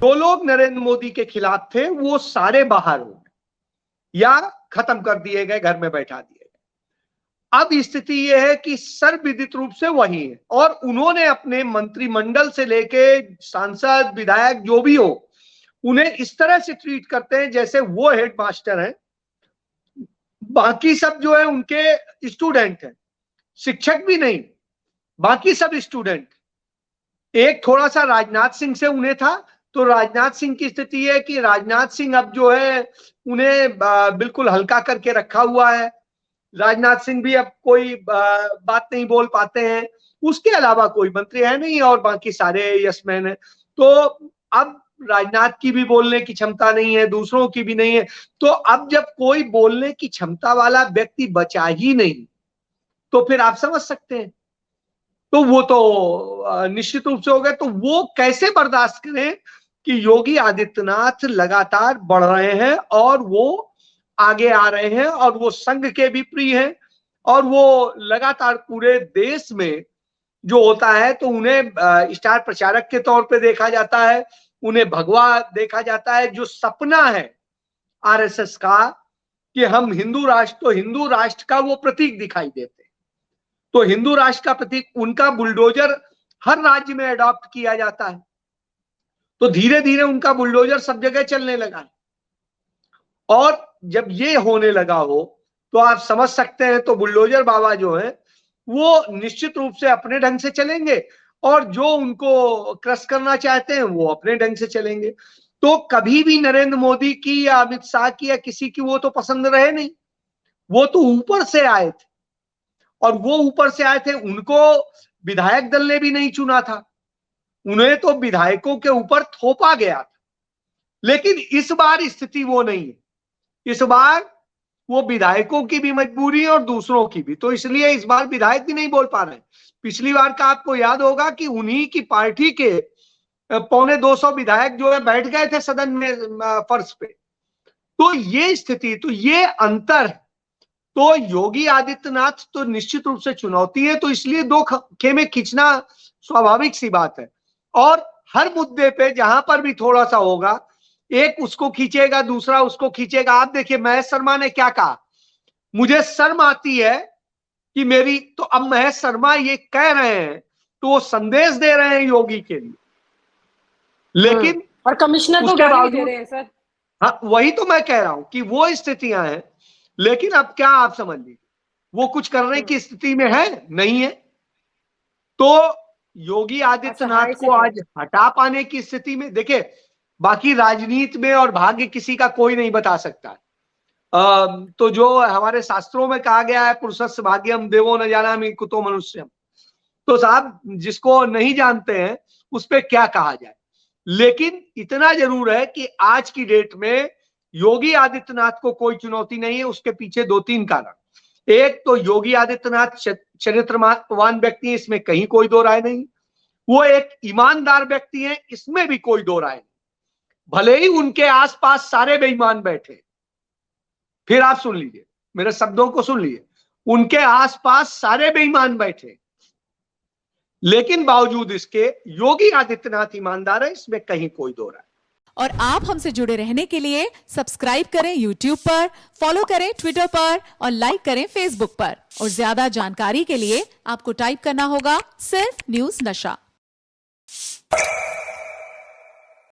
जो लोग नरेंद्र मोदी के खिलाफ थे वो सारे बाहर हो गए या खत्म कर दिए गए, घर में बैठा दिए गए। अब स्थिति यह है कि सर्वविदित रूप से वही है और उन्होंने अपने मंत्रिमंडल से लेके सांसद विधायक जो भी हो उन्हें इस तरह से ट्रीट करते हैं जैसे वो हेडमास्टर हैं, बाकी सब जो है उनके स्टूडेंट हैं, शिक्षक भी नहीं, बाकी सब स्टूडेंट। एक थोड़ा सा राजनाथ सिंह से उन्हें था, तो राजनाथ सिंह की स्थिति है कि राजनाथ सिंह अब जो है उन्हें बिल्कुल हल्का करके रखा हुआ है। राजनाथ सिंह भी अब कोई बात नहीं बोल पाते हैं, उसके अलावा कोई मंत्री है नहीं और बाकी सारे यसमैन है। तो अब राजनाथ की भी बोलने की क्षमता नहीं है, दूसरों की भी नहीं है। तो अब जब कोई बोलने की क्षमता वाला व्यक्ति बचा ही नहीं तो फिर आप समझ सकते हैं, तो वो तो निश्चित रूप से हो गए। तो वो कैसे बर्दाश्त करें कि योगी आदित्यनाथ लगातार बढ़ रहे हैं और वो आगे आ रहे हैं और वो संघ के भी प्रिय हैं और वो लगातार पूरे देश में जो होता है तो उन्हें स्टार प्रचारक के तौर पे देखा जाता है, उन्हें भगवा देखा जाता है। जो सपना है आरएसएस का कि हम हिंदू राष्ट्र, तो हिंदू राष्ट्र का वो प्रतीक दिखाई देते हैं, तो हिंदू राष्ट्र का प्रतीक उनका बुलडोजर हर राज्य में अडॉप्ट किया जाता है, तो धीरे धीरे उनका बुलडोजर सब जगह चलने लगा है। और जब ये होने लगा हो तो आप समझ सकते हैं, तो बुलडोजर बाबा जो है वो निश्चित रूप से अपने ढंग से चलेंगे और जो उनको क्रश करना चाहते हैं वो अपने ढंग से चलेंगे। तो कभी भी नरेंद्र मोदी की या अमित शाह की या किसी की वो तो पसंद रहे नहीं, वो तो ऊपर से आए थे और वो ऊपर से आए थे, उनको विधायक दल ने भी नहीं चुना था, उन्हें तो विधायकों के ऊपर थोपा गया था। लेकिन इस बार स्थिति वो नहीं है, इस बार वो विधायकों की भी मजबूरी है और दूसरों की भी, तो इसलिए इस बार विधायक भी नहीं बोल पा रहे हैं। पिछली बार का आपको याद होगा कि उन्हीं की पार्टी के 250 विधायक जो है बैठ गए थे सदन में फर्श पे। तो ये स्थिति, तो ये अंतर है। तो योगी आदित्यनाथ तो निश्चित रूप से चुनौती है, तो इसलिए दो खेमे खींचना स्वाभाविक सी बात है। और हर मुद्दे पे जहां पर भी थोड़ा सा होगा, एक उसको खींचेगा, दूसरा उसको खींचेगा। आप देखिए महेश शर्मा ने क्या कहा, मुझे शर्म आती है कि मेरी, तो अब महेश शर्मा ये कह रहे हैं तो वो संदेश दे रहे हैं योगी के लिए, लेकिन और कमिश्नर तो गाली दे रहे हैं सर। हाँ, वही तो मैं कह रहा हूं कि वो स्थितियां हैं, लेकिन अब क्या आप समझ लीजिए वो कुछ करने की स्थिति में है नहीं है। तो योगी आदित्यनाथ को आज हटा पाने की स्थिति में, देखिए बाकी राजनीति में और भाग्य किसी का कोई नहीं बता सकता। तो जो हमारे शास्त्रों में कहा गया है पुरुषस्य भाग्यम देवो न जानामि कुतो मनुष्यम, तो साहब जिसको नहीं जानते हैं उस पर क्या कहा जाए। लेकिन इतना जरूर है कि आज की डेट में योगी आदित्यनाथ को कोई चुनौती नहीं है। उसके पीछे दो तीन कारण, एक तो योगी आदित्यनाथ चरित्रवान व्यक्ति है, इसमें कहीं कोई दो राय नहीं। वो एक ईमानदार व्यक्ति है, इसमें भी कोई दो राय नहीं, भले ही उनके आसपास सारे बेईमान बैठे। फिर आप सुन लीजिए, मेरे शब्दों को सुन लीजिए, उनके आसपास सारे बेईमान बैठे, लेकिन बावजूद इसके योगी आदित्यनाथ ईमानदार है, इसमें कहीं कोई दो राय। और आप हमसे जुड़े रहने के लिए सब्सक्राइब करें YouTube पर, फॉलो करें Twitter पर और लाइक करें Facebook पर। और ज्यादा जानकारी के लिए आपको टाइप करना होगा सिर्फ न्यूज़ नशा।